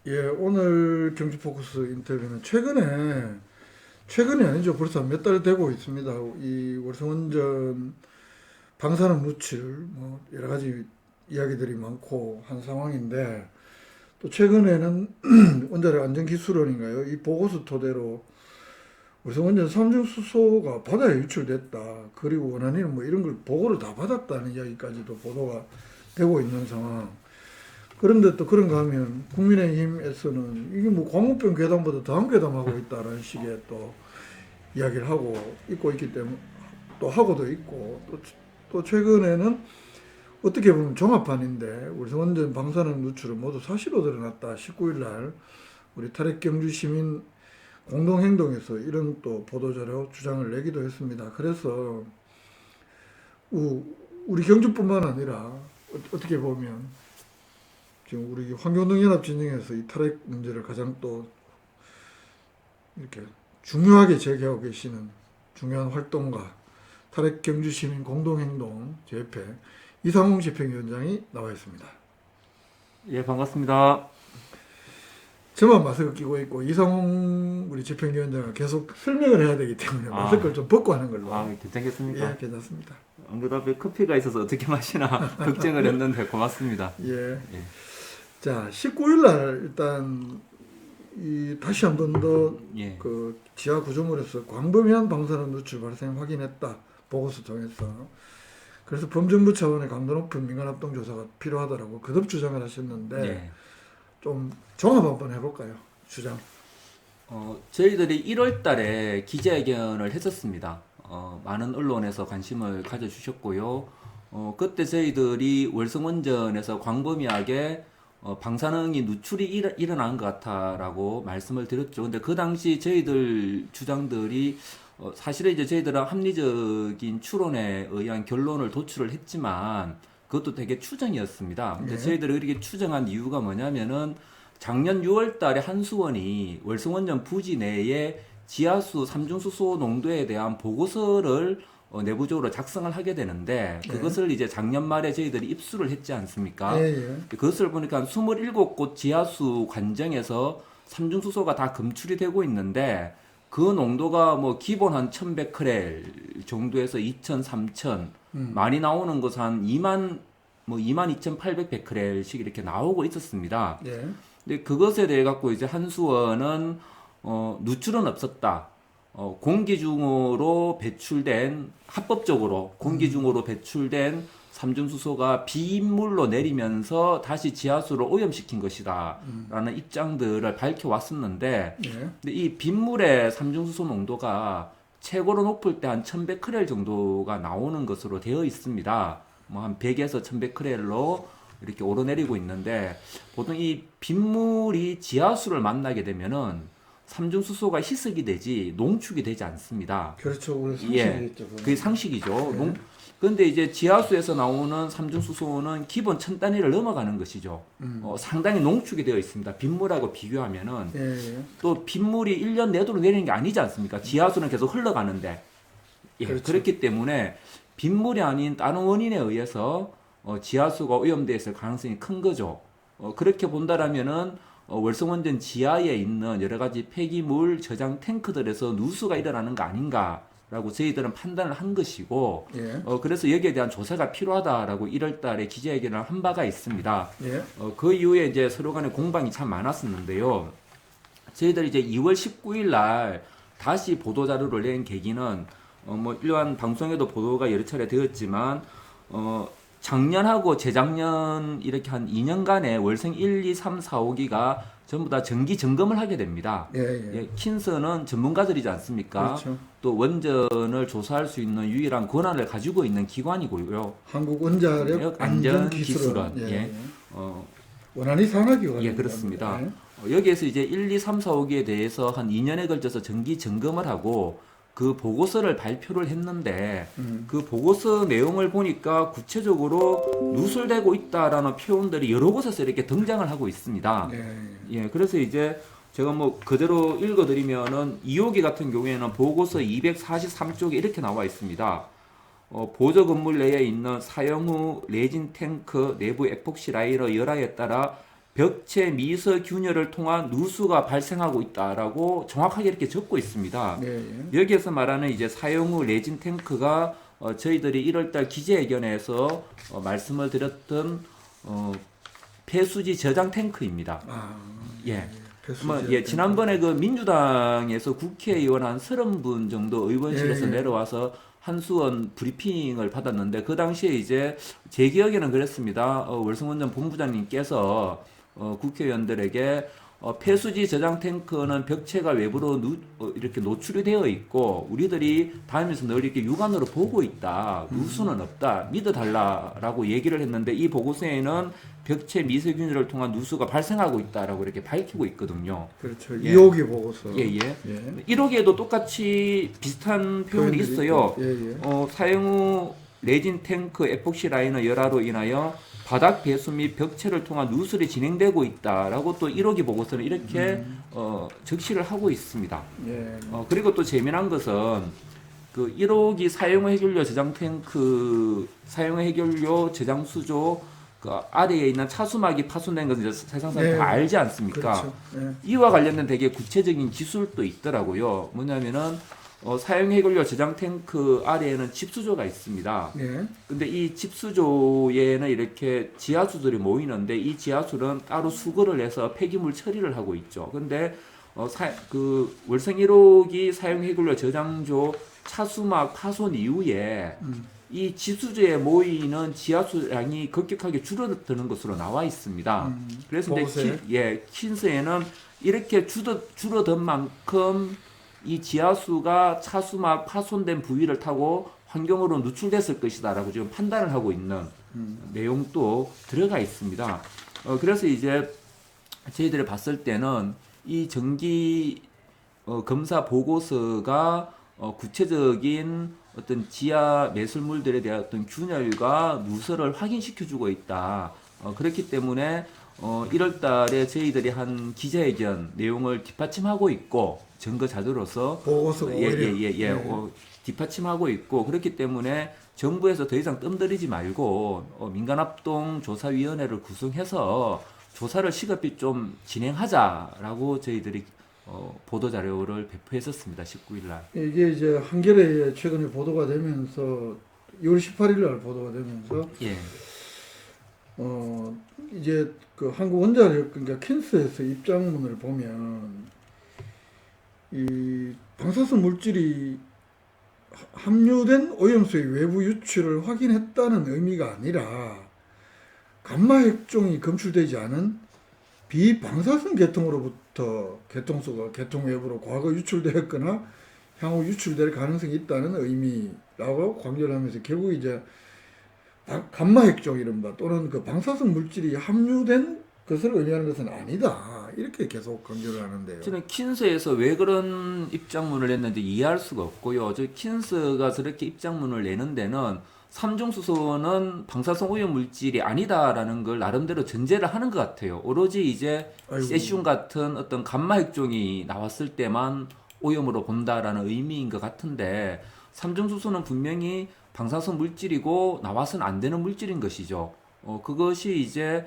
예, 오늘 경주포커스 인터뷰는 최근이 아니죠. 벌써 몇 달 되고 있습니다. 이 월성원전 방사능 누출, 뭐 여러 가지 이야기들이 많고 한 상황인데, 또 최근에는 원자력 안전기술원인가요? 이 보고서 토대로 월성원전 삼중수소가 바다에 유출됐다. 그리고 원안위는 뭐 이런 걸 보고를 다 받았다는 이야기까지도 보도가 되고 있는 상황. 그런데 또 그런가 하면 국민의힘에서는 이게 뭐 광우병 괴담보다 더한 괴담하고 있다라는 식의 또 이야기를 하고 있고 있기 때문에 또 하고도 있고 또 최근에는 어떻게 보면 종합판인데 월성원전 방사능 누출은 모두 사실로 드러났다. 19일 날 우리 탈핵경주 시민 공동행동에서 이런 또 보도자료 주장을 내기도 했습니다. 그래서 우리 경주뿐만 아니라 어떻게 보면 지금 우리 환경노연합 진영에서 이 탈핵 문제를 가장 또 이렇게 중요하게 제기하고 계시는 중요한 활동가 탈핵 경주 시민 공동행동 제1회 이상홍 집행위원장이 나와 있습니다. 예, 반갑습니다. 저만 마스크 끼고 있고 이상홍 우리 집행위원장은 계속 설명을 해야 되기 때문에 마스크를 좀 벗고 하는 걸로. 괜찮겠습니까? 예, 괜찮습니다. 안 그래도 앞에 커피가 있어서 어떻게 마시나 걱정을 했는데 고맙습니다. 예. 예. 자, 19일 날 일단 다시 한 번 더 예. 그 지하 구조물에서 광범위한 방사능 누출 발생 확인했다. 보고서 통해서. 그래서 범정부 차원의 강도 높은 민간합동 조사가 필요하다라고 거듭 주장을 하셨는데 예. 좀 종합 한번 해볼까요? 주장. 저희들이 1월 달에 기자회견을 했었습니다. 많은 언론에서 관심을 가져주셨고요. 그때 저희들이 월성원전에서 광범위하게 방사능이 누출이 일어난 것 같다라고 말씀을 드렸죠. 근데 그 당시 저희들 주장들이 사실은 이제 저희들은 합리적인 추론에 의한 결론을 도출을 했지만 그것도 되게 추정이었습니다. 근데 네. 저희들이 이렇게 추정한 이유가 뭐냐면은 작년 6월 달에 한수원이 월성원전 부지 내에 지하수 삼중수소 농도에 대한 보고서를 내부적으로 작성을 하게 되는데 그것을 이제 작년 말에 저희들이 입수를 했지 않습니까? 예, 예. 그것을 보니까 27곳 지하수 관정에서 삼중수소가 다 검출이 되고 있는데 그 농도가 뭐 기본 한 1100크렐 정도에서 2000, 3000 많이 나오는 것은 한 22,800베크렐씩 이렇게 나오고 있었습니다. 예. 근데 그것에 대해 갖고 이제 한수원은 누출은 없었다. 공기 중으로 배출된 합법적으로 공기 중으로 배출된 삼중수소가 비인물로 내리면서 다시 지하수를 오염시킨 것이다라는 입장들을 밝혀왔었는데, 예. 근데 이 빗물의 삼중수소 농도가 최고로 높을 때 한 1100크렐 정도가 나오는 것으로 되어 있습니다. 뭐 한 100에서 1100크렐로 이렇게 오르내리고 있는데 보통 이 빗물이 지하수를 만나게 되면은 삼중수소가 희석이 되지 농축이 되지 않습니다. 그렇죠. 우리 예, 상식이겠죠. 그게 상식이죠. 네. 그런데 이제 지하수에서 나오는 삼중수소는 기본 1000단위를 넘어가는 것이죠. 상당히 농축이 되어 있습니다. 빗물하고 비교하면은 예, 예. 또 빗물이 1년 내도록 내리는 게 아니지 않습니까? 지하수는 계속 흘러가는데. 예, 그렇죠. 그렇기 때문에 빗물이 아닌 다른 원인에 의해서 지하수가 오염되어 있을 가능성이 큰 거죠. 그렇게 본다라면은 월성원전 지하에 있는 여러 가지 폐기물 저장 탱크들에서 누수가 일어나는 거 아닌가라고 저희들은 판단을 한 것이고, 예. 그래서 여기에 대한 조사가 필요하다라고 1월 달에 기자회견을 한 바가 있습니다. 예. 그 이후에 이제 서로 간에 공방이 참 많았었는데요. 저희들이 이제 2월 19일 날 다시 보도자료를 낸 계기는, 뭐, 일반 방송에도 보도가 여러 차례 되었지만, 작년하고 재작년 이렇게 한 2년간의 월성 1, 2, 3, 4, 5기가 전부 다 정기 점검을 하게 됩니다. 예, 예. 예, 킨스는 전문가들이지 않습니까? 그렇죠. 또 원전을 조사할 수 있는 유일한 권한을 가지고 있는 기관이고요. 한국원자력 안전기술원. 예. 예. 어, 원안위 산하기관. 예, 그렇습니다. 예. 여기에서 이제 1, 2, 3, 4, 5기에 대해서 한 2년에 걸쳐서 정기 점검을 하고 그 보고서를 발표를 했는데 그 보고서 내용을 보니까 구체적으로 누설되고 있다라는 표현들이 여러 곳에서 이렇게 등장을 하고 있습니다. 예, 예. 예, 그래서 이제 제가 뭐 그대로 읽어드리면은 2호기 같은 경우에는 보고서 243쪽에 이렇게 나와 있습니다. 보조 건물 내에 있는 사용 후 레진 탱크 내부 에폭시 라이너 열화에 따라 벽체 미세균열을 통한 누수가 발생하고 있다라고 정확하게 이렇게 적고 있습니다. 예, 예. 여기에서 말하는 이제 사용 후 레진 탱크가 저희들이 1월달 기자회견에서 말씀을 드렸던 폐수지 저장 탱크입니다. 아, 예. 배수지. 예, 지난번에 그 민주당에서 국회의원 한 30분 정도 의원실에서 예, 예. 내려와서 한수원 브리핑을 받았는데 그 당시에 이제 제 기억에는 그랬습니다. 월성원전 본부장님께서 국회의원들에게 폐수지 저장 탱크는 벽체가 외부로 이렇게 노출이 되어 있고 우리들이 다니면서 늘 이렇게 육안으로 보고 있다. 누수는 없다. 믿어달라라고 얘기를 했는데 이 보고서에는 벽체 미세균열을 통한 누수가 발생하고 있다라고 이렇게 밝히고 있거든요. 그렇죠. 예. 2호기 보고서. 예, 예. 예. 1호기에도 똑같이 비슷한 표현이 표현들이 있어요. 있고. 예, 예. 사용 후 레진 탱크 에폭시 라이너 열화로 인하여 바닥 배수 및 벽체를 통한 누설이 진행되고 있다라고 또 1호기 보고서는 이렇게 적시를 하고 있습니다. 예. 그리고 또 재미난 것은 그 1호기 사용 해결료 저장 탱크 사용 해결료 저장 수조 그 아래에 있는 차수막이 파손된 것은 이제 세상 사람 네. 다 알지 않습니까? 그렇죠. 예. 이와 관련된 되게 구체적인 기술도 있더라고요. 뭐냐면은 사용 해결료 저장 탱크 아래에는 칩수조가 있습니다. 예. 근데 이 칩수조에는 이렇게 지하수들이 모이는데 이 지하수는 따로 수거를 해서 폐기물 처리를 하고 있죠. 근데 그 월성 1호기 사용 해결료 저장조 차수막 파손 이후에 이 지수조에 모이는 지하수량이 급격하게 줄어드는 것으로 나와 있습니다. 그래서 이제 킨스에는 이렇게 줄어든 만큼 이 지하수가 차수막 파손된 부위를 타고 환경으로 누출됐을 것이다라고 지금 판단을 하고 있는 내용도 들어가 있습니다. 그래서 이제 저희들이 봤을 때는 이 정기 검사 보고서가 구체적인 어떤 지하 매설물들에 대한 어떤 균열과 누설을 확인시켜주고 있다. 그렇기 때문에 1월 달에 저희들이 한 기자회견 내용을 뒷받침하고 있고 증거 자료로서 보고서가 오히려 뒷받침하고 있고 그렇기 때문에 정부에서 더 이상 뜸들이지 말고 민간합동 조사위원회를 구성해서 조사를 시급히 좀 진행하자라고 저희들이 보도 자료를 배포했었습니다. 19일 날. 이게 이제 한겨레에 최근에 보도가 되면서 2월 18일 날 보도가 되면서 예. 이제 그 한국원자력 그러니까 킨스에서 입장문을 보면 이 방사성 물질이 함유된 오염수의 외부 유출을 확인했다는 의미가 아니라 감마 핵종이 검출되지 않은 비방사성 계통으로부터 계통수가 계통 외부로 과거 유출되었거나 향후 유출될 가능성이 있다는 의미라고 강조를 하면서 결국 이제 감마 핵종 이른바 또는 그 방사성 물질이 함유된 것을 의미하는 것은 아니다. 이렇게 계속 강조를 하는데요. 저는 킨스에서 왜 그런 입장문을 냈는지 이해할 수가 없고요. 저 킨스가 저렇게 입장문을 내는 데는 삼중수소는 방사성 오염 물질이 아니다라는 걸 나름대로 전제를 하는 것 같아요. 오로지 이제 세슘 같은 어떤 감마 핵종이 나왔을 때만 오염으로 본다라는 의미인 것 같은데 삼중수소는 분명히 방사성 물질이고 나와서는 안 되는 물질인 것이죠. 그것이 이제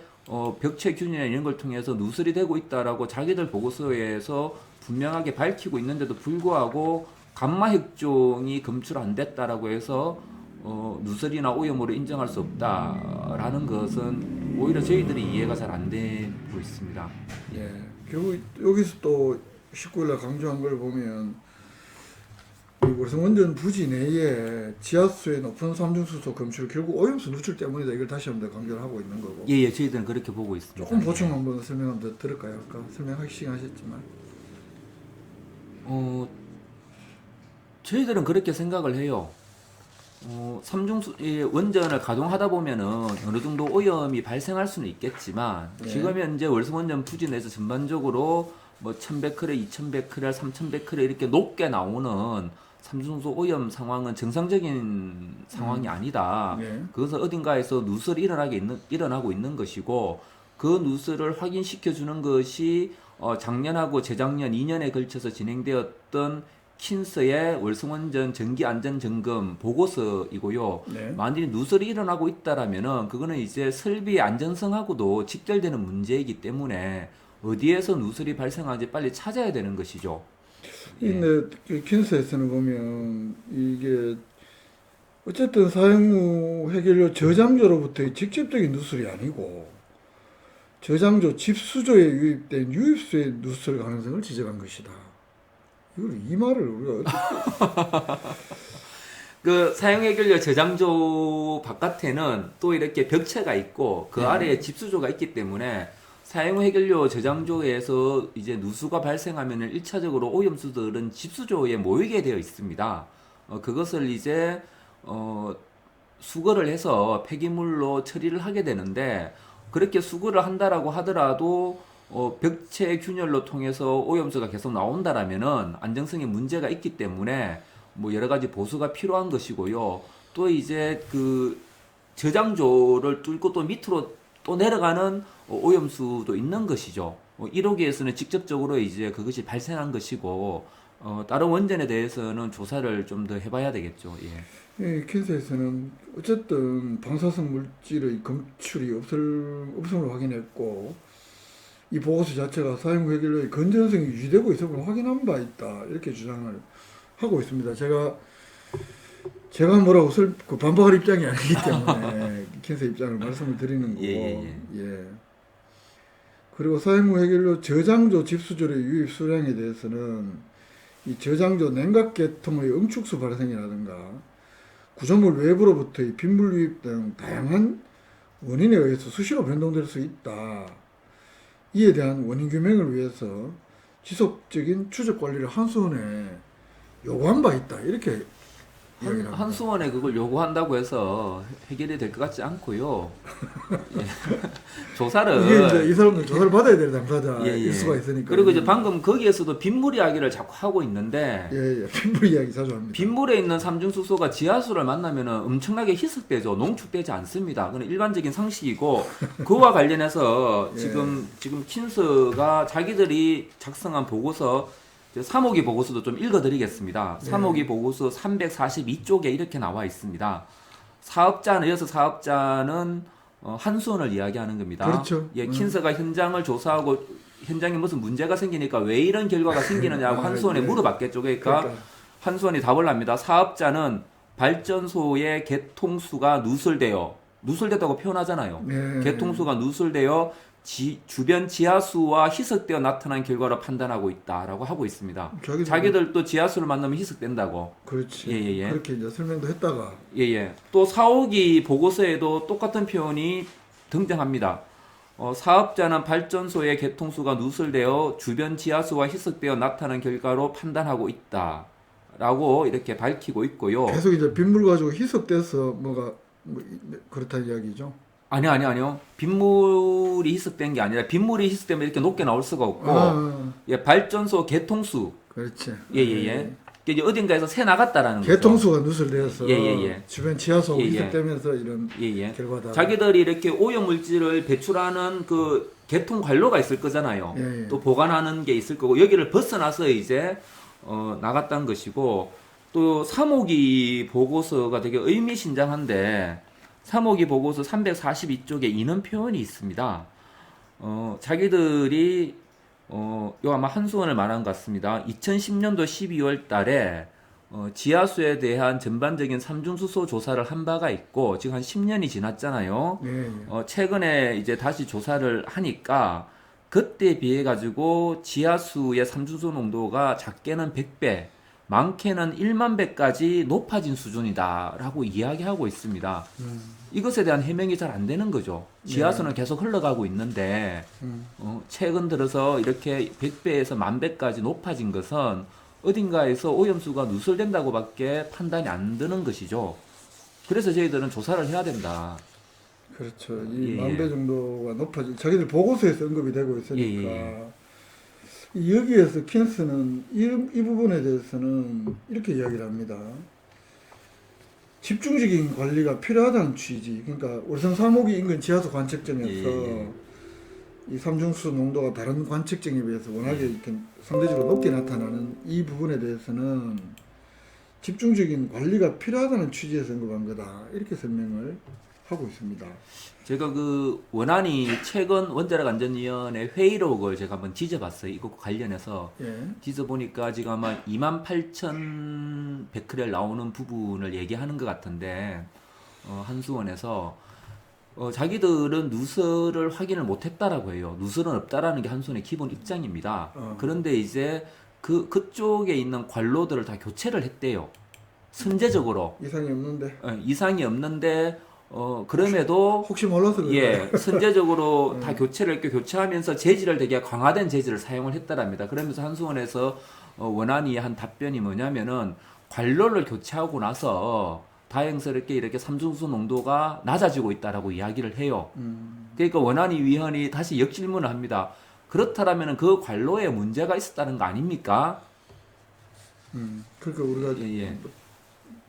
벽체 균이나 이런 걸 통해서 누설이 되고 있다라고 자기들 보고서에서 분명하게 밝히고 있는데도 불구하고 감마 핵종이 검출 안 됐다라고 해서 누설이나 오염으로 인정할 수 없다라는 것은 오히려 저희들이 이해가 잘 안 되고 있습니다. 예. 결국 여기서 또 19일날 강조한 걸 보면 이 월성원전 부지 내에 지하수의 높은 삼중수소 검출 결국 오염수 누출 때문이다. 이걸 다시 한번 더 강조를 하고 있는 거고. 예, 저희들은 그렇게 보고 있습니다. 조금 보충 한번 설명 한번 더 들을까요? 아까 설명하기 시간하셨지만. 저희들은 그렇게 생각을 해요. 원전을 가동하다 보면은 어느 정도 오염이 발생할 수는 있겠지만 지금 현재 월성원전 부지 내에서 전반적으로 뭐 1100크레, 2100크레, 3000베크레 이렇게 높게 나오는 삼중수 오염 상황은 정상적인 상황이 아니다. 그것은 어딘가에서 누설이 일어나고 있는 것이고 그 누설을 확인시켜 주는 것이 작년하고 재작년 2년에 걸쳐서 진행되었던 킨스의 월성원전 정기안전점검 보고서이고요. 네. 만일 누설이 일어나고 있다라면은 그거는 이제 설비의 안전성하고도 직결되는 문제이기 때문에 어디에서 누설이 발생하는지 빨리 찾아야 되는 것이죠. 예. 근데 그 킨스에서는 보면 이게 어쨌든 사용 후 해결료 저장조로부터의 직접적인 누설이 아니고 저장조 집수조에 유입된 유입수의 누설 가능성을 지적한 것이다. 이 말을 우리가 그 사용해결료 저장조 바깥에는 또 이렇게 벽체가 있고 그 아래에 집수조가 있기 때문에 사용해결료 저장조에서 이제 누수가 발생하면 1차적으로 오염수들은 집수조에 모이게 되어 있습니다. 그것을 이제 수거를 해서 폐기물로 처리를 하게 되는데 그렇게 수거를 한다라고 하더라도 벽체 균열로 통해서 오염수가 계속 나온다라면은 안정성에 문제가 있기 때문에 뭐 여러 가지 보수가 필요한 것이고요. 또 이제 그 저장조를 뚫고 또 밑으로 또 내려가는 오염수도 있는 것이죠. 1호기에서는 직접적으로 이제 그것이 발생한 것이고 다른 원전에 대해서는 조사를 좀 더 해봐야 되겠죠. 예. 이 킨스에서는 어쨌든 방사성 물질의 검출이 없음을 확인했고 이 보고서 자체가 사용 해결료의 건전성이 유지되고 있음을 확인한 바 있다 이렇게 주장을 하고 있습니다. 제가 뭐라고 반박할 입장이 아니기 때문에 킨스 입장을 말씀을 드리는 거고. 예. 그리고 사용 후 해결료 저장조 집수조의 유입 수량에 대해서는 이 저장조 냉각계통의 응축수 발생이라든가 구조물 외부로부터의 빗물 유입 등 다양한 원인에 의해서 수시로 변동될 수 있다. 이에 대한 원인 규명을 위해서 지속적인 추적 관리를 한수원에 요구한 바 있다. 이렇게 이야기를 합니다. 한수원에 그걸 요구한다고 해서 해결이 될 것 같지 않고요. 예. 조사를 이게 이제 이 사람들 조사를 받아야 될 당사자일 수가 있으니까. 그리고 이제 방금 거기에서도 빗물 이야기를 자꾸 하고 있는데 빗물 이야기 자주 합니다. 빈물에 있는 삼중수소가 지하수를 만나면은 엄청나게 희석되죠. 농축되지 않습니다. 그건 일반적인 상식이고 그와 관련해서 지금 킨스가 자기들이 작성한 보고서 3호기 보고서도 좀 읽어드리겠습니다. 3호기 보고서 342쪽에 이렇게 나와 있습니다. 이어서 사업자는 한수원을 이야기하는 겁니다. 그렇죠. 킨스가 현장을 조사하고 현장에 무슨 문제가 생기니까 왜 이런 결과가 생기느냐고 한수원에 물어봤겠죠. 그러니까 한수원이 답을 합니다. 사업자는 발전소의 개통수가 누설되었다고 표현하잖아요. 개통수가 누설되어 주변 지하수와 희석되어 나타난 결과로 판단하고 있다라고 하고 있습니다. 자기들도 지하수를 만나면 희석된다고. 그렇지. 그렇게 이제 설명도 했다가. 또 4호기 보고서에도 똑같은 표현이 등장합니다. 사업자는 발전소의 개통수가 누설되어 주변 지하수와 희석되어 나타난 결과로 판단하고 있다라고 이렇게 밝히고 있고요. 계속 이제 빗물 가지고 희석돼서 그렇다는 이야기죠. 아니요. 빗물이 희석된 게 아니라 빗물이 희석되면 이렇게 높게 나올 수가 없고 발전소 개통수. 그렇지. 이제 어딘가에서 새 나갔다라는 거죠. 개통수가 누설되어서 주변 지하수하고 희석되면서 이런 결과다. 자기들이 이렇게 오염물질을 배출하는 그 개통 관로가 있을 거잖아요. 또 보관하는 게 있을 거고 여기를 벗어나서 이제 나갔다는 것이고 또 3호기 보고서가 되게 의미심장한데 3호기 보고서 342쪽에 이런 표현이 있습니다. 자기들이 요 아마 한수원을 말한 것 같습니다. 2010년도 12월 달에 지하수에 대한 전반적인 삼중수소 조사를 한 바가 있고 지금 한 10년이 지났잖아요. 최근에 이제 다시 조사를 하니까 그때 비해 가지고 지하수의 삼중수소 농도가 작게는 100배, 많게는 1만 배까지 높아진 수준이다라고 이야기하고 있습니다. 이것에 대한 해명이 잘 안 되는 거죠. 지하수는 계속 흘러가고 있는데 최근 들어서 이렇게 100배에서 10,000배까지 높아진 것은 어딘가에서 오염수가 누설된다고밖에 판단이 안 되는 것이죠. 그래서 저희들은 조사를 해야 된다. 그렇죠. 이 10,000배 정도가 높아진 자기들 보고서에서 언급이 되고 있으니까 여기에서 킨스는 이 부분에 대해서는 이렇게 이야기를 합니다. 집중적인 관리가 필요하다는 취지. 그러니까 월성 3호기 인근 지하수 관측점에서 이 삼중수 농도가 다른 관측정에 비해서 워낙에 이렇게 상대적으로 높게 나타나는 이 부분에 대해서는 집중적인 관리가 필요하다는 취지에서 언급한 거다. 이렇게 설명을 하고 있습니다. 제가 그 원안이 최근 원자력 안전위원회 회의록을 제가 한번 뒤져봤어요. 이거 관련해서 예. 뒤져보니까 지금 아마 28,000 베크렐 나오는 부분을 얘기하는 것 같은데 한수원에서 자기들은 누설을 확인을 못했다라고 해요. 누설은 없다라는 게 한수원의 기본 입장입니다. 그런데 이제 그쪽에 있는 관로들을 다 교체를 했대요. 선제적으로 이상이 없는데 이상이 없는데 그럼에도 혹시 몰라서 그래요. 예, 선제적으로 다 교체를 했고 교체하면서 재질을 되게 강화된 재질을 사용을 했다랍니다. 그러면서 한수원에서 원안이 한 답변이 뭐냐면은 관로를 교체하고 나서 다행스럽게 이렇게 삼중수 농도가 낮아지고 있다라고 이야기를 해요. 그러니까 원안위 위원이 다시 역질문을 합니다. 그렇다라면 그 관로에 문제가 있었다는 거 아닙니까? 그러니까 우리가 예.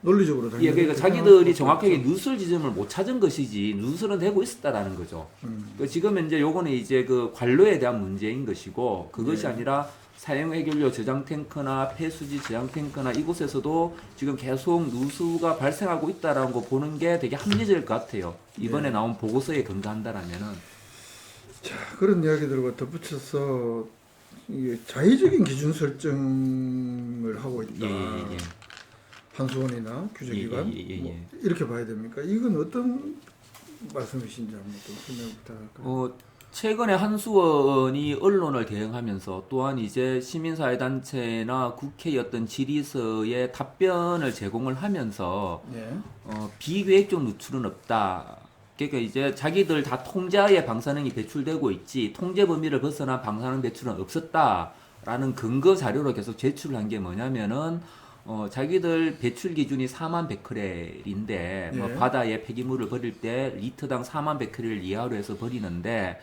논리적으로 예, 그러니까 자기들이 정확하게 누설 지점을 못 찾은 것이지 누설은 되고 있었다라는 거죠. 그러니까 지금 이제 요거는 이제 그 관로에 대한 문제인 것이고 그것이 아니라 사용 해결료 저장 탱크나 폐수지 저장 탱크나 이곳에서도 지금 계속 누수가 발생하고 있다라는 거 보는 게 되게 합리적일 것 같아요. 이번에 나온 보고서에 근거한다라면은. 자, 그런 이야기들과 덧붙여서 이게 자의적인 기준 설정을 하고 있다. 예. 한수원이나 규제기관 예. 뭐 이렇게 봐야 됩니까? 이건 어떤 말씀이신지 한번 좀 설명 부탁할까요? 최근에 한수원이 언론을 대응하면서 또한 이제 시민사회단체나 국회의 어떤 질의서에 답변을 제공을 하면서 예. 비계획적 누출은 없다. 그러니까 이제 자기들 다 통제하에 방사능이 배출되고 있지 통제 범위를 벗어난 방사능 배출은 없었다라는 근거 자료로 계속 제출을 한 게 뭐냐면은 자기들 배출 기준이 4만 베크렐인데 뭐 예. 바다에 폐기물을 버릴 때 리터당 4만 베크렐 이하로 해서 버리는데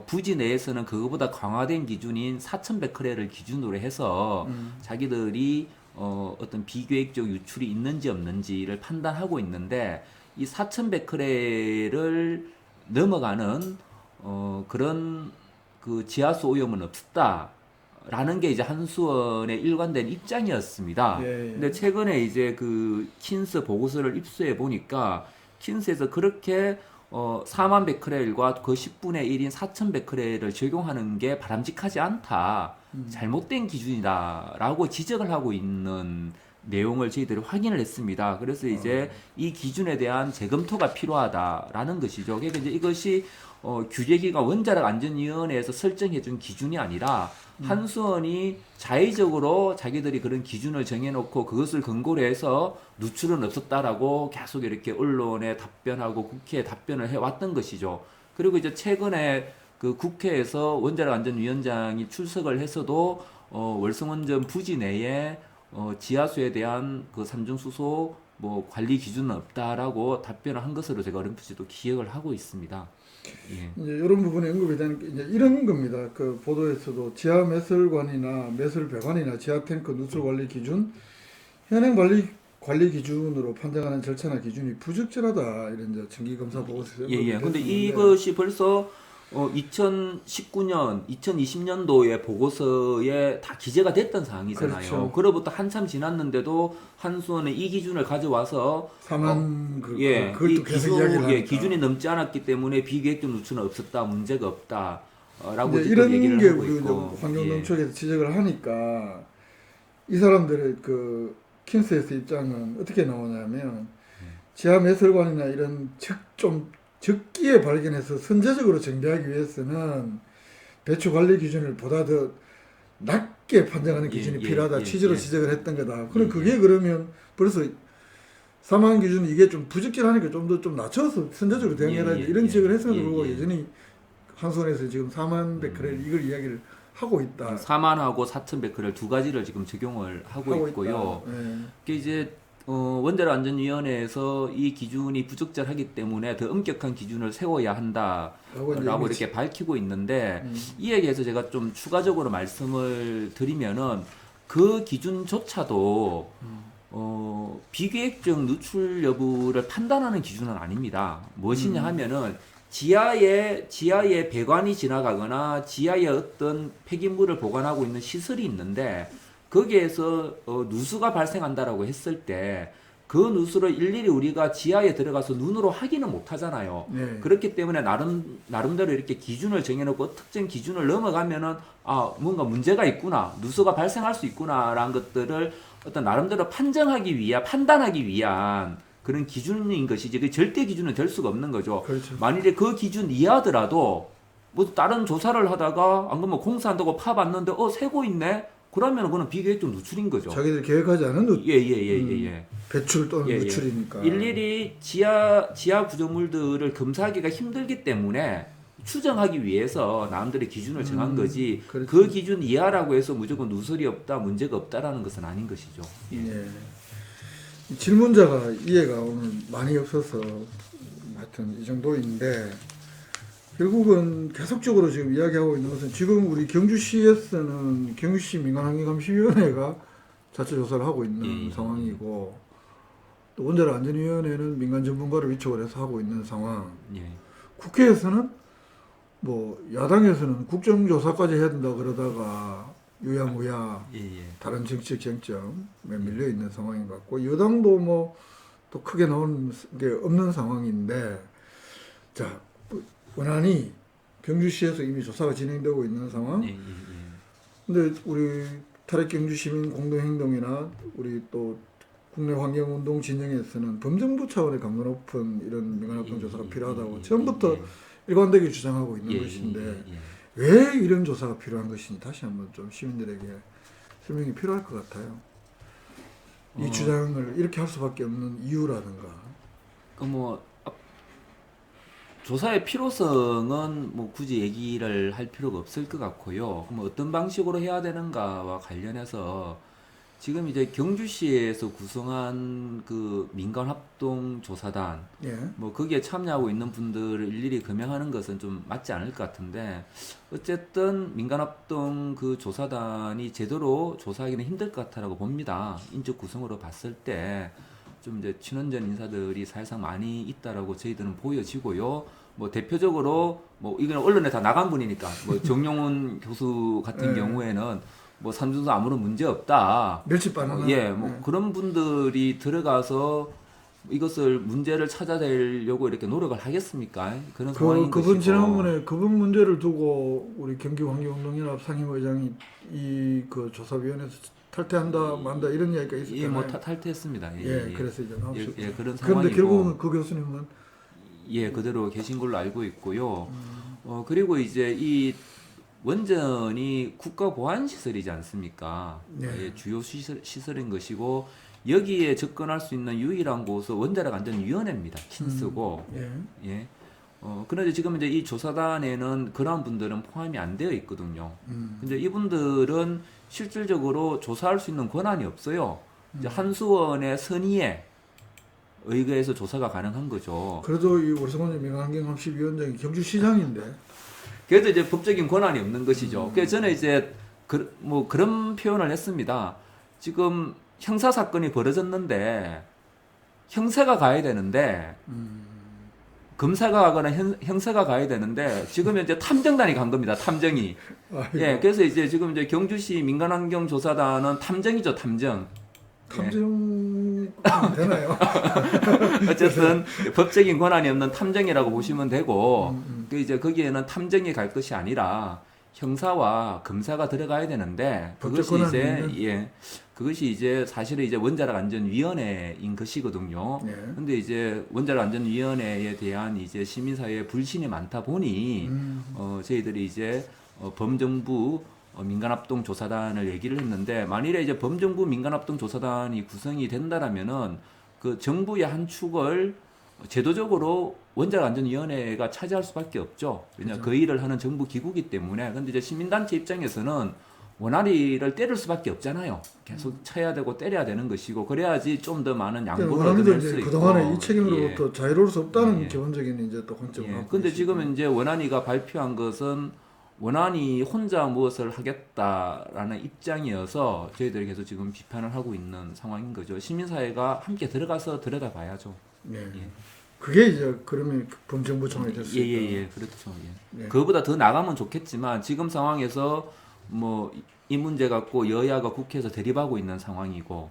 부지 내에서는 그거보다 강화된 기준인 4천 베크렐을 기준으로 해서 자기들이 어떤 비계획적 유출이 있는지 없는지를 판단하고 있는데 이 4천 베크렐을 넘어가는 그런 그 지하수 오염은 없었다. 라는 게 이제 한수원의 일관된 입장이었습니다. 예. 근데 최근에 이제 그 킨스 보고서를 입수해 보니까 킨스에서 그렇게 4만 베크렐과 그 10분의 1인 4천 베크렐을 적용하는 게 바람직하지 않다. 잘못된 기준이다라고 지적을 하고 있는 내용을 저희들이 확인을 했습니다. 그래서 이제 이 기준에 대한 재검토가 필요하다라는 것이죠. 그러니까 이제 이것이 규제기관 원자력 안전위원회에서 설정해준 기준이 아니라 한수원이 자의적으로 자기들이 그런 기준을 정해놓고 그것을 근거로 해서 누출은 없었다라고 계속 이렇게 언론에 답변하고 국회에 답변을 해왔던 것이죠. 그리고 이제 최근에 그 국회에서 원자력 안전위원장이 출석을 해서도 월성원전 부지 내에 지하수에 대한 그 삼중수소 뭐 관리 기준은 없다라고 답변을 한 것으로 제가 어렴풋이도 기억을 하고 있습니다. 예. 이제 이런 부분에 언급이 되는 게 이제 이런 겁니다. 그 보도에서도 지하 매설관이나 매설 배관이나 지하 탱크 누출 관리 기준 현행 관리 기준으로 판정하는 절차나 기준이 부적절하다 이런 이제 정기 검사 보고서에 예. 근데 이것이 벌써 2019년, 2020년도에 보고서에 다 기재가 됐던 사항이잖아요. 그렇죠. 그로부터 한참 지났는데도 한수원은 이 기준을 가져와서 그걸 이 또 계속 이야기를 하니까. 기준이 넘지 않았기 때문에 비계획적 누출은 없었다, 문제가 없다라고 이제 지금 이런 얘기를 게 하고 우리 있고. 환경농축에서 지적을 하니까 이 사람들의 그 킨스에서 입장은 어떻게 나오냐면 지하 매설관이나 이런 좀 적기에 발견해서 선제적으로 정비하기 위해서는 배출 관리 기준을 보다 더 낮게 판정하는 기준이 필요하다 취지로 지적을 했던 거다. 그럼 그게 그러면 벌써 사망 기준 이게 좀 부적절하니까 좀 더 좀 낮춰서 선제적으로 대응해라 이런 지적을 했음에도 불구하고 여전히 한수원에서 지금 4만 베크렐 이걸 이야기를 하고 있다. 4만하고 4천 베크렐 두 가지를 지금 적용을 하고 있고요. 그 이제 원자력 안전위원회에서 이 기준이 부적절하기 때문에 더 엄격한 기준을 세워야 한다라고 이렇게 밝히고 있는데 이에 대해서 제가 좀 추가적으로 말씀을 드리면은 그 기준조차도 비계획적 누출 여부를 판단하는 기준은 아닙니다. 무엇이냐 하면은 지하에 배관이 지나가거나 지하에 어떤 폐기물을 보관하고 있는 시설이 있는데 거기에서 누수가 발생한다라고 했을 때 그 누수를 일일이 우리가 지하에 들어가서 눈으로 확인은 못 하잖아요. 네. 그렇기 때문에 나름대로 이렇게 기준을 정해놓고 특정 기준을 넘어가면은 아 뭔가 문제가 있구나, 누수가 발생할 수 있구나라는 것들을 어떤 나름대로 판단하기 위한 그런 기준인 것이지 그 절대 기준은 될 수가 없는 거죠. 그렇죠. 만일에 그 기준 이하더라도 뭐 다른 조사를 하다가 안 그러면 공사한다고 파봤는데 새고 있네. 그러면 그거는 비계획적 누출인 거죠. 자기들이 계획하지 않은 예. 배출 또는 예. 누출이니까. 일일이 지하 구조물들을 검사하기가 힘들기 때문에 추정하기 위해서 남들의 기준을 정한 거지 그렇죠. 그 기준 이하라고 해서 무조건 누설이 없다, 문제가 없다라는 것은 아닌 것이죠. 예. 이 질문자가 이해가 오늘 많이 없어서 하여튼 이 정도인데 결국은 계속적으로 지금 이야기하고 있는 것은 지금 우리 경주시에서는 경주시 민간환경감시위원회가 자체 조사를 하고 있는 상황이고 또 원자력 안전위원회는 민간 전문가를 위촉을 해서 하고 있는 상황. 예. 국회에서는 뭐 야당에서는 국정조사까지 해야 된다 그러다가 유야무야 예. 다른 정치적 쟁점에 밀려 있는 상황인 것 같고 여당도 뭐 또 크게 나오는 게 없는 상황인데 자 원안이 경주시에서 이미 조사가 진행되고 있는 상황. 예. 근데 우리 탈핵 경주시민 공동행동이나 우리 또 국내 환경운동 진영에서는 범정부 차원의 강도 높은 이런 민간합동 조사가 필요하다고 처음부터 일관되게 주장하고 있는 것인데 왜 이런 조사가 필요한 것인지 다시 한번 좀 시민들에게 설명이 필요할 것 같아요. 이 주장을 이렇게 할 수밖에 없는 이유라든가. 조사의 필요성은 뭐 굳이 얘기를 할 필요가 없을 것 같고요. 그럼 어떤 방식으로 해야 되는가와 관련해서 지금 이제 경주시에서 구성한 그 민간합동 조사단, 예. 뭐 거기에 참여하고 있는 분들을 일일이 금명하는 것은 좀 맞지 않을 것 같은데 어쨌든 민간합동 그 조사단이 제대로 조사하기는 힘들 것 같다라고 봅니다. 인적 구성으로 봤을 때 좀 이제 친원전 인사들이 사실상 많이 있다라고 저희들은 보여지고요. 뭐 대표적으로 뭐 이건 언론에 다 나간 분이니까 뭐 정용훈 교수 같은 네. 경우에는 뭐 산준수 아무런 문제 없다. 멸치 바나나. 뭐 그런 분들이 들어가서 이것을 문제를 찾아내려고 이렇게 노력을 하겠습니까? 그런 상황인 그분 것이고. 지난번에 그분 문제를 두고 우리 경기환경운동연합 상임의장이 이 그 조사위원회에서 탈퇴한다 만다 이런 이야기가 있었잖아요. 뭐 탈퇴했습니다. 그래서 이제 나오셨죠. 그런 상황이고. 그런데 결국은 그 교수님은 그대로 계신 걸로 알고 있고요. 그리고 이제 이 원전이 국가보안시설이지 않습니까? 네. 주요 시설인 것이고 여기에 접근할 수 있는 유일한 곳은 원자력안전위원회입니다. 킨스고. 그런데 지금 이제 이 조사단에는 그러한 분들은 포함이 안 되어 있거든요. 근데 이분들은 실질적으로 조사할 수 있는 권한이 없어요. 이제 한수원의 선의에 의거해서 조사가 가능한 거죠. 그래도 이 월성원 민간환경감시위원장이 경주시장인데. 그래도 이제 법적인 권한이 없는 것이죠. 그래서 저는 이제 그런 표현을 했습니다. 지금 형사 사건이 벌어졌는데 형사가 가야 되는데 검사가 가거나 형사가 가야 되는데 지금 현재 탐정단이 간 겁니다. 탐정이. 그래서 이제 지금 이제 경주시 민간환경조사단은 탐정이죠, 탐정. 탐정 되나요? 어쨌든 법적인 권한이 없는 탐정이라고 보시면 되고 그 이제 거기에는 탐정이 갈 것이 아니라 형사와 검사가 들어가야 되는데 그것이 이제 사실은 이제 원자력안전위원회인 것이거든요. 근데 이제 원자력안전위원회에 대한 이제 시민사회의 불신이 많다 보니 저희들이 이제 범정부 민간합동 조사단을 얘기를 했는데 만일에 이제 범정부 민간합동 조사단이 구성이 된다라면은 그 정부의 한 축을 제도적으로 원자력안전위원회가 차지할 수밖에 없죠. 왜냐 그 일을 하는 정부 기구이기 때문에. 근데 이제 시민단체 입장에서는 원활히를 때릴 수밖에 없잖아요. 계속 쳐야 되고 때려야 되는 것이고 그래야지 좀 더 많은 양보를 얻을 수 있고. 그동안에 이 책임으로부터 자유로울 수 없다는 기본적인 이제 또 관점을 갖고 근데 있습니다. 지금 이제 원안위가 발표한 것은 원안이 혼자 무엇을 하겠다라는 입장이어서 저희들이 계속 지금 비판을 하고 있는 상황인 거죠. 시민사회가 함께 들어가서 들여다봐야죠. 그게 이제 그러면 범정부청이 될 수 있다. 예예예 그렇죠. 예. 예. 그거보다 더 나가면 좋겠지만 지금 상황에서 뭐 이 문제 갖고 여야가 국회에서 대립하고 있는 상황이고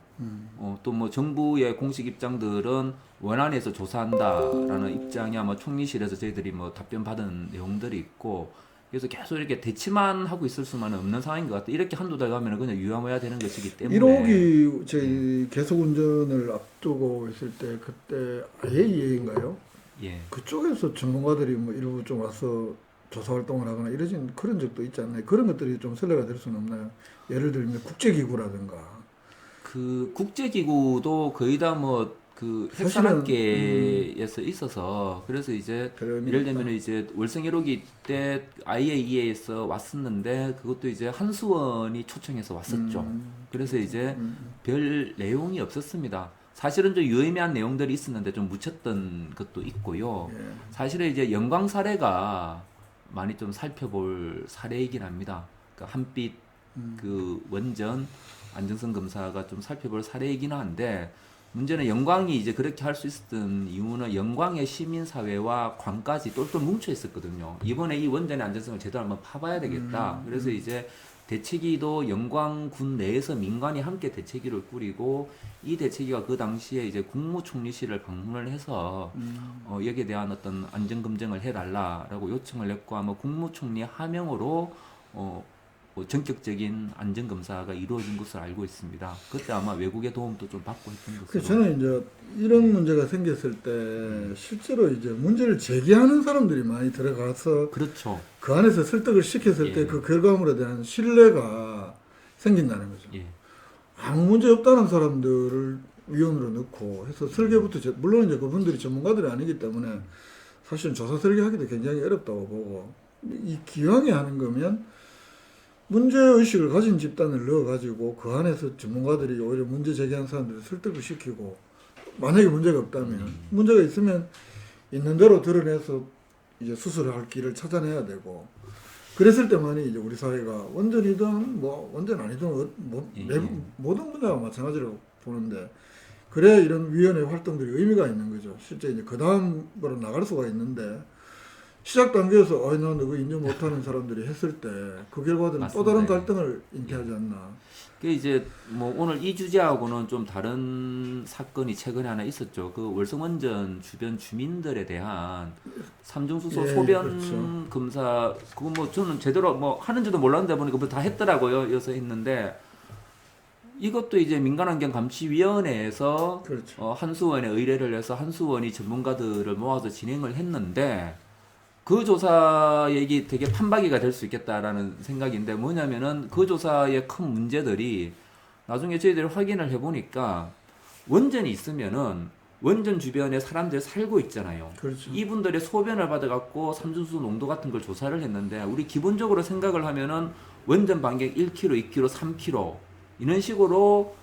또 뭐 정부의 공식 입장들은 원안에서 조사한다라는 입장이 아마 총리실에서 저희들이 뭐 답변 받은 내용들이 있고 그래서 계속 이렇게 대치만 하고 있을 수만은 없는 상황인 것 같아요. 이렇게 한두 달 가면 그냥 유야무야 되는 것이기 때문에 1호기 저희 계속 운전을 앞두고 있을 때 그때 IAEA인가요? 예. 그쪽에서 전문가들이 뭐 일부 좀 와서 조사 활동을 하거나 이러진 그런 적도 있지 않나요? 그런 것들이 좀 선례가 될 수는 없나요? 예를 들면 국제기구라든가. 그 국제기구도 거의 다 뭐 그 사실은, 핵산업계에서 있어서 그래서 이제 그러니까. 예를 들면 이제 월성 1호기 때 IAEA에서 왔었는데 그것도 이제 한수원이 초청해서 왔었죠. 그래서 이제 별 내용이 없었습니다. 사실은 좀 유의미한 내용들이 있었는데 좀 묻혔던 것도 있고요. 예. 사실은 이제 영광 사례가 많이 좀 살펴볼 사례이긴 합니다. 그러니까 한빛 그 원전 안정성 검사가 좀 살펴볼 사례이긴 한데 문제는 영광이 이제 그렇게 할 수 있었던 이유는 영광의 시민사회와 광까지 똘똘 뭉쳐 있었거든요. 이번에 이 원전의 안전성을 제대로 한번 파봐야 되겠다. 그래서 이제 대책위도 영광군 내에서 민간이 함께 대책위를 꾸리고 이 대책위가 그 당시에 이제 국무총리실을 방문을 해서 여기에 대한 어떤 안전검증을 해달라라고 요청을 했고 아마 국무총리 하명으로 뭐 전격적인 안전검사가 이루어진 것으로 알고 있습니다. 그때 아마 외국의 도움도 좀 받고 했던 것으로. 그래서 저는 이제 이런 문제가 생겼을 때 실제로 이제 문제를 제기하는 사람들이 많이 들어가서 그렇죠. 그 안에서 설득을 시켰을 때 예. 그 결과물에 대한 신뢰가 생긴다는 거죠. 예. 아무 문제 없다는 사람들을 위원으로 넣고 해서 설계부터 물론 이제 그분들이 전문가들이 아니기 때문에 사실은 조사 설계하기도 굉장히 어렵다고 보고 이 기왕에 하는 거면 문제의식을 가진 집단을 넣어가지고 그 안에서 전문가들이 오히려 문제 제기한 사람들을 설득을 시키고 만약에 문제가 없다면 문제가 있으면 있는 대로 드러내서 이제 수술을 할 길을 찾아내야 되고 그랬을 때만이 이제 우리 사회가 원전이든 뭐 원전 아니든 모든 분야가 마찬가지라고 보는데 그래야 이런 위원회 활동들이 의미가 있는 거죠. 실제 이제 그 다음으로 나갈 수가 있는데 시작 단계에서 나 누구 인정 못하는 사람들이 했을 때 그 결과들은 맞습니다. 또 다른 갈등을 인태하지 않나. 그 이제 뭐 오늘 이 주제하고는 좀 다른 사건이 최근에 하나 있었죠. 그 월성원전 주변 주민들에 대한 삼중수소 예, 소변 그렇죠. 검사 그거 뭐 저는 제대로 뭐 하는지도 몰랐는데 보니까 뭐 다 했더라고요. 여서 했는데 이것도 이제 민간환경감시위원회에서 그렇죠. 한수원에 의뢰를 해서 한수원이 전문가들을 모아서 진행을 했는데 그 조사액이 되게 판박이가 될 수 있겠다라는 생각인데 뭐냐면은 그 조사의 큰 문제들이 나중에 저희들이 확인을 해보니까 원전이 있으면은 원전 주변에 사람들이 살고 있잖아요. 그렇죠. 이분들의 소변을 받아갖고 삼중수 농도 같은 걸 조사를 했는데 우리 기본적으로 생각을 하면은 원전 반경 1km, 2km, 3km 이런 식으로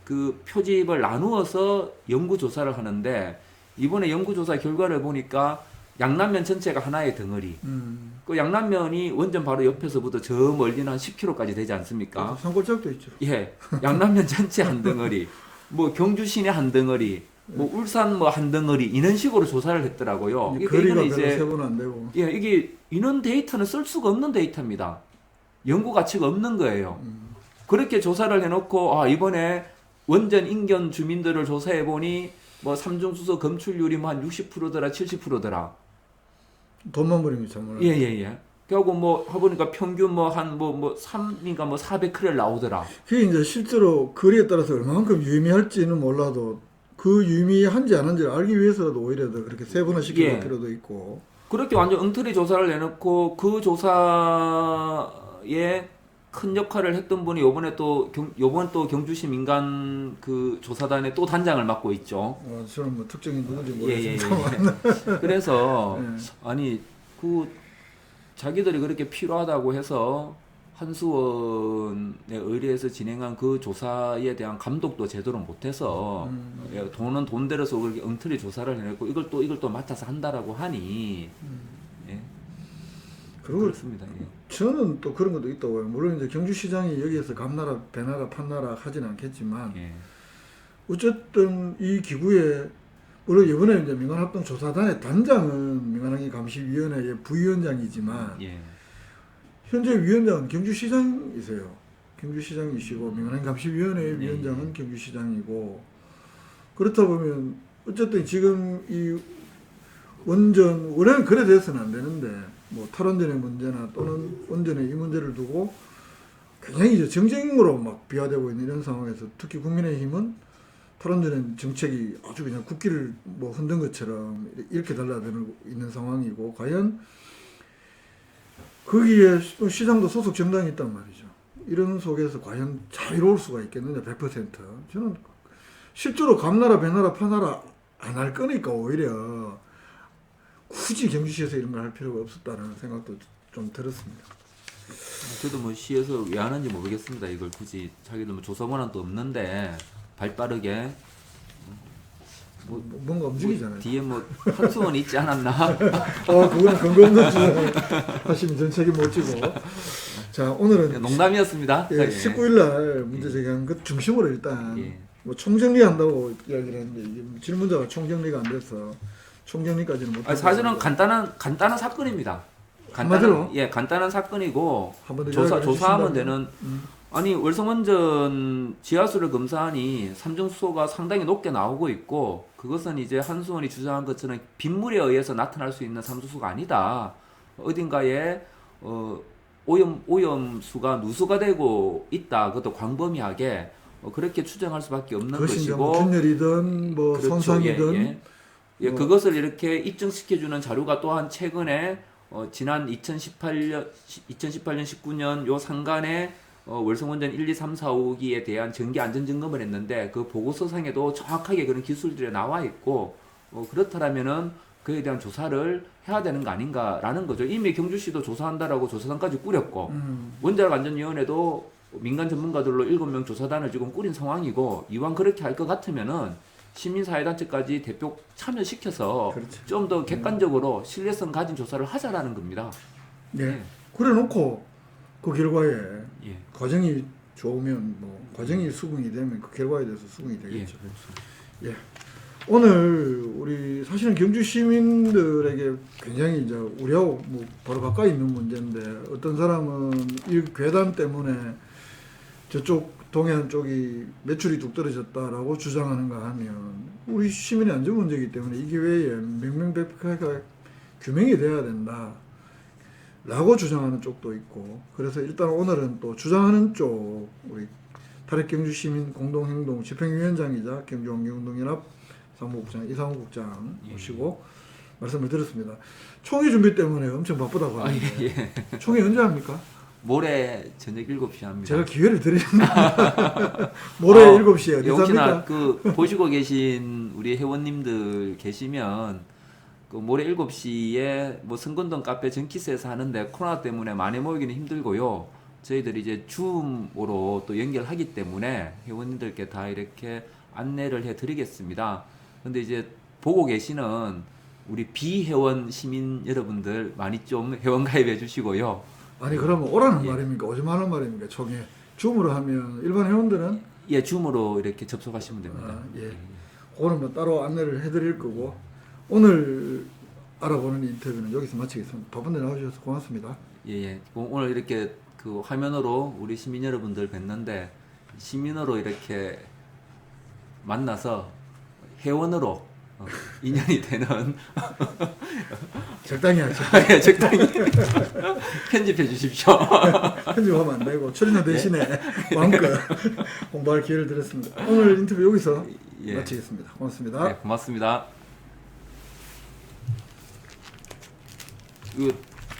그 표집을 나누어서 연구 조사를 하는데 이번에 연구 조사 결과를 보니까 양남면 전체가 하나의 덩어리. 그 양남면이 원전 바로 옆에서부터 저 멀리는 한 10km까지 되지 않습니까? 산골짜기도 있죠. 예. 양남면 전체 한 덩어리. 뭐 경주 시내 한 덩어리. 뭐 울산 뭐 한 덩어리 이런 식으로 조사를 했더라고요. 거리가 이거는 별로 이제 세분 안 되고. 예, 이게 이런 데이터는 쓸 수가 없는 데이터입니다. 연구 가치가 없는 거예요. 그렇게 조사를 해놓고 이번에 원전 인근 주민들을 조사해 보니 뭐 삼중수소 검출률이 뭐 한 60%더라 70%더라. 돈만 버리면 정말. 예예예. 그리고 뭐 해보니까 평균 뭐 한 뭐 3인가 뭐 400크렐 나오더라. 그게 이제 실제로 거리에 따라서 얼마만큼 유의미할지는 몰라도 그 유의미한지 안 한지를 알기 위해서라도 오히려 더 그렇게 세분화 시킬 예. 필요도 있고. 그렇게 완전 엉터리 조사를 내놓고 그 조사에 큰 역할을 했던 분이 요번 또 경주시 민간 그 조사단의 또 단장을 맡고 있죠. 저는 뭐 특정인 누군지 예. 모르겠습니다만. 그래서 예. 아니 그 자기들이 그렇게 필요하다고 해서 한수원에 의뢰해서 진행한 그 조사에 대한 감독도 제대로 못해서 돈은 돈대로서 그렇게 엉터리 조사를 해냈고 이걸 또 맡아서 한다라고 하니 예. 그리고 그렇습니다. 예. 저는 또 그런 것도 있다고 해요. 물론 이제 경주시장이 여기에서 감나라, 배나라, 판나라 하진 않겠지만 예. 어쨌든 이 기구에 물론 이번에 이제 민간합동조사단의 단장은 민간환경 감시위원회의 부위원장이지만 예. 현재 위원장은 경주시장이세요. 경주시장이시고 민간환경 감시위원회의 위원장은 경주시장이고 그렇다 보면 어쨌든 지금 이 원전 원래는 그래 돼서는 안 되는데 뭐 탈원전의 문제나 또는 원전의 이 문제를 두고 굉장히 이제 정쟁으로 막 비화되고 있는 이런 상황에서 특히 국민의힘은 탈원전의 정책이 아주 그냥 국기를 뭐 흔든 것처럼 이렇게 달라들고 있는 상황이고 과연 거기에 또 시장도 소속 정당이 있단 말이죠. 이런 속에서 과연 자유로울 수가 있겠느냐 100%. 저는 실제로 감나라 배나라 파나라 안 할 거니까 오히려 굳이 경주시에서 이런 걸 할 필요가 없었다는 생각도 좀 들었습니다. 저도 뭐 시에서 왜 하는지 모르겠습니다. 이걸 굳이 자기들 뭐 조사관도 없는데 발 빠르게 뭔가 움직이잖아요. 뒤에 뭐 한수원 있지 않았나? 그거는 근거 없는 주장을 하시면 전 책임 못 지고. 자, 오늘은 농담이었습니다. 예, 19일 날 문제 제기한 것 중심으로 일단 예. 뭐 총정리한다고 이야기를 했는데 이게 질문자가 총정리가 안 돼서 총정리까지는 못. 아니, 사실은 간단한 사건입니다. 한마디로? 간단한 사건이고 한번 더 조사하면 이야기해 되는. 주신다면? 아니 월성원전 지하수를 검사하니 삼중수소가 상당히 높게 나오고 있고 그것은 이제 한수원이 주장한 것처럼 빗물에 의해서 나타날 수 있는 삼중수소가 아니다. 어딘가에 오염수가 누수가 되고 있다. 그것도 광범위하게 그렇게 추정할 수밖에 없는 그것이 이제 것이고. 뭐 균열이든 뭐 그렇죠. 손상이든 예, 뭐. 그것을 이렇게 입증시켜주는 자료가 또한 최근에 지난 2018년, 19년 요 상간에 월성원전 1, 2, 3, 4, 5기에 대한 정기 안전 점검을 했는데 그 보고서상에도 정확하게 그런 기술들이 나와 있고 그렇다면은 그에 대한 조사를 해야 되는 거 아닌가라는 거죠. 이미 경주시도 조사한다라고 조사단까지 꾸렸고 원자력 안전위원회도 민간 전문가들로 7명 조사단을 지금 꾸린 상황이고 이왕 그렇게 할 것 같으면은 시민사회단체까지 대표 참여시켜서 그렇죠. 좀 더 객관적으로 신뢰성 가진 조사를 하자라는 겁니다. 네. 그래 놓고 그 결과에 예. 과정이 좋으면 뭐 과정이 수긍이 되면 그 결과에 대해서 수긍이 되겠죠. 예. 오늘 우리 사실은 경주 시민들에게 굉장히 이제 우리하고 뭐 바로 가까이 있는 문제인데 어떤 사람은 이 괴담 때문에 저쪽 동해안 쪽이 매출이 뚝 떨어졌다라고 주장하는가 하면 우리 시민의 안전 문제이기 때문에 이 기회에 명명백백하게 규명이 돼야 된다. 라고 주장하는 쪽도 있고 그래서 일단 오늘은 또 주장하는 쪽 우리 탈핵경주시민 공동행동 집행위원장이자 경주환경운동연합 사무국장 이상우 국장 모시고 말씀을 드렸습니다. 총회 준비 때문에 엄청 바쁘다고 하는데 총회 언제 합니까? 모레 저녁 7시 합니다. 제가 기회를 드립니다. 모레 7시에 어디서 혹시나 합니까? 그 보시고 계신 우리 회원님들 계시면 그 모레 7시에 뭐 성건동 카페 전키스에서 하는데 코로나 때문에 많이 모이기는 힘들고요. 저희들이 이제 줌으로 또 연결하기 때문에 회원님들께 다 이렇게 안내를 해 드리겠습니다. 근데 이제 보고 계시는 우리 비회원 시민 여러분들 많이 좀 회원 가입해 주시고요. 아니 그러면 오라는 말입니까? 오지 말라는 말입니까? 총회 줌으로 하면 일반 회원들은 예, 줌으로 이렇게 접속하시면 됩니다. 예. 그거는 뭐 따로 안내를 해드릴 거고 오늘 알아보는 인터뷰는 여기서 마치겠습니다. 바쁜데 나와주셔서 고맙습니다. 예. 오늘 이렇게 그 화면으로 우리 시민 여러분들 뵀는데 시민으로 이렇게 만나서 회원으로 인연이 되는 적당히 하죠. 예, 적당히 편집해 주십시오. 편집하면 안 되고 출연 대신에 마음껏 공부할 기회를 드렸습니다. 오늘 인터뷰 여기서 마치겠습니다. 고맙습니다. 네, 고맙습니다. 이거